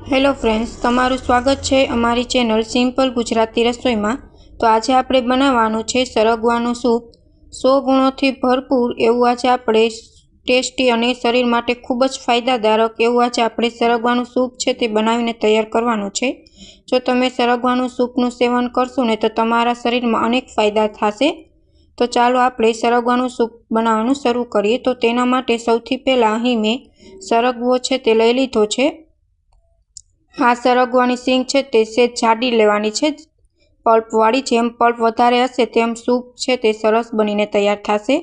Hello friends, તમારું સ્વાગત છે અમારી ચેનલ સિમ્પલ ગુજરાતી રસોઈમાં। તો આજે આપણે બનાવવાનું છે સરગવાનું સૂપ। 100 ગુણોથી ભરપૂર એવું આજે આપણે ટેસ્ટી અને શરીર માટે ખૂબ જ ફાયદાદારક એવું આજે આપણે સરગવાનું સૂપ છે તે બનાવીને તૈયાર કરવાનું છે। જો તમે સરગવાનું સૂપનું સેવન કરશો ને તો તમારા શરીરમાં અનેક ફાયદા થશે। તો ચાલો આપણે સરગવાનું સૂપ બનાવવાનું શરૂ કરીએ। તો તેના માટે સૌથી પહેલાં અહીં મેં સરગવો છે તે લઈ લીધો છે। આ સરગવાની સિંગ છે તે સેજ જાડી લેવાની છે, પલ્પવાળી। જેમ પલ્પ વધારે હશે તેમ સૂપ છે તે સરસ બનીને તૈયાર થશે।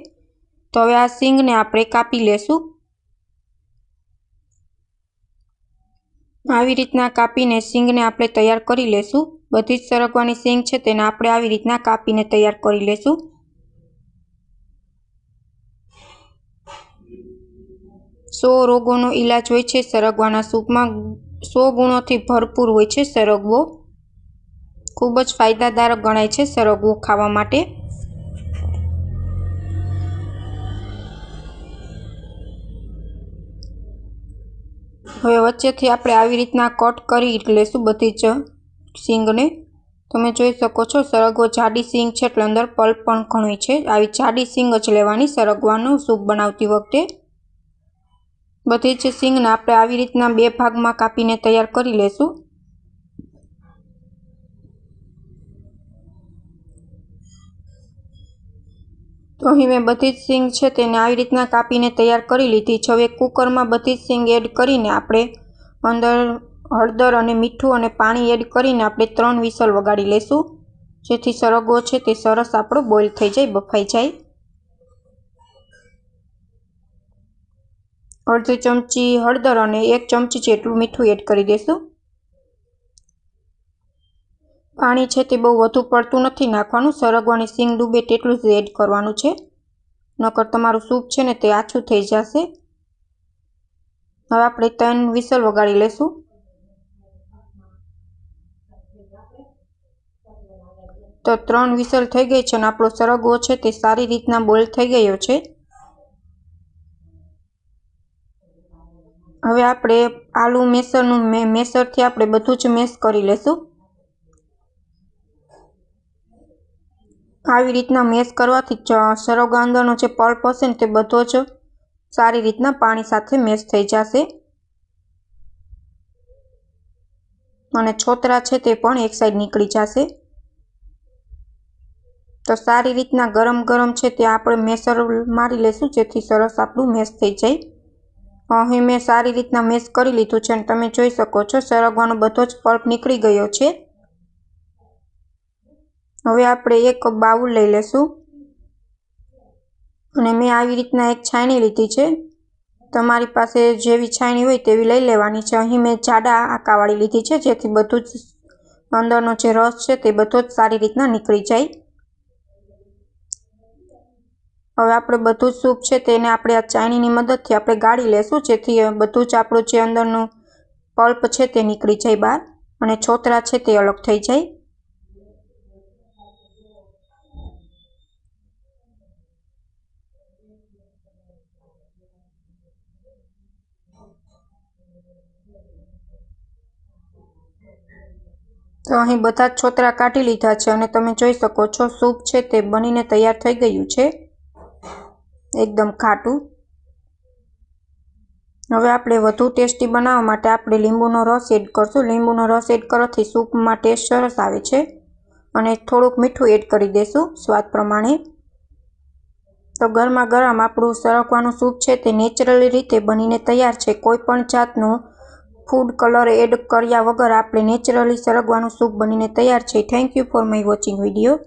તો હવે આ સિંગને આપણે કાપી લેશું। આવી રીતના કાપીને સિંગને આપણે તૈયાર કરી લેશું। બધી જ સરગવાની સિંગ છે તેને આપણે આવી રીતના કાપીને તૈયાર કરી લેશું। સો રોગોનો ઈલાજ હોય છે સરગવાના સૂપમાં। 100 ગુણોથી ભરપૂર હોય છે સરગવો। ખૂબ જ ફાયદાદારક ગણાય છે સરગવો ખાવા માટે। હવે વચ્ચેથી આપણે આવી રીતના કટ કરી લેશું બધી જ સિંગને। તમે જોઈ શકો છો સરગવો જાડી સિંગ છે એટલે અંદર પલ્પ પણ ઘણી છે। આવી જાડી સિંગ જ લેવાની સરગવાનું સૂપ બનાવતી વખતે। બધી જ સિંગને આપણે આવી રીતના 2 ભાગમાં કાપીને તૈયાર કરી લેશું। તો અહીં મેં બધી જ સિંગ છે તેને આવી રીતના કાપીને તૈયાર કરી લીધી છે। હવે કુકરમાં બધી જ સિંગ એડ કરીને આપણે અંદર હળદર અને મીઠું અને પાણી એડ કરીને આપણે 3 વિસલ વગાડી લેશું, જેથી સરગવો છે તે સરસ આપણો બોઇલ થઈ જાય, બફાઈ જાય। અડધી ચમચી હળદર અને 1 ચમચી જેટલું મીઠું એડ કરી દેશું। પાણી છે તે બહુ વધુ પડતું નથી નાખવાનું, સરગવાની સિંગ ડૂબે તેટલું જ એડ કરવાનું છે, નકર તમારું સૂપ છે ને તે આછું થઈ જશે। હવે આપણે 3 વિસલ વગાડી લેશું। તો 3 વિસલ થઈ ગઈ છે અને આપણો સરગવો છે તે સારી રીતના બોઇલ થઈ ગયો છે। હવે આપણે આલુ મેસરથી આપણે બધું જ મેશ કરી લેશું। આવી રીતના મેશ કરવાથી સરગવા અંદરનો જે પલ્પ હશે ને તે બધો જ સારી રીતના પાણી સાથે મેશ થઈ જશે અને છોતરા છે તે પણ એક સાઈડ નીકળી જશે। તો સારી રીતના ગરમ છે તે આપણે મેસર મારી લેશું, જેથી સરસ આપણું મેશ થઈ જાય। અહીં મેં સારી રીતના મેશ કરી લીધું છે અને તમે જોઈ શકો છો સરગવાનો બધો જ પલ્પ નીકળી ગયો છે। હવે આપણે એક બાઉલ લઈ લેશું અને મેં આવી રીતના એક છાયણી લીધી છે। તમારી પાસે જેવી છાયણી હોય તેવી લઈ લેવાની છે। અહીં મેં જાડા આકાવાળી લીધી છે, જેથી બધું જ અંદરનો જે રસ છે તે બધો જ સારી રીતના નીકળી જાય। હવે આપણે બધું જ સૂપ છે તેને આપણે આ ચાયણીની મદદથી આપણે ગાળી લેશું, જેથી બધું જ આપણું જે અંદરનું પલ્પ છે તે નીકળી જાય બહાર અને છોતરા છે તે અલગ થઈ જાય। તો અહીં બધા જ છોતરા કાઢી લીધા છે અને તમે જોઈ શકો છો સૂપ છે તે બનીને તૈયાર થઈ ગયું છે, એકદમ ખાટું। હવે આપણે વધુ ટેસ્ટી બનાવવા માટે આપણે લીંબુનો રસ એડ કરશું। લીંબુનો રસ એડ કરવાથી સૂપમાં ટેસ્ટ સરસ આવે છે અને થોડુંક મીઠું એડ કરી દેશું સ્વાદ પ્રમાણે। તો ગરમા ગરમ આપણું સરગવાનું સૂપ છે તે નેચરલી રીતે બનીને તૈયાર છે। કોઈ પણ જાતનું ફૂડ કલર એડ કર્યા વગર આપણે નેચરલી સરગવાનું સૂપ બનીને તૈયાર છે। Thank you for my watching video.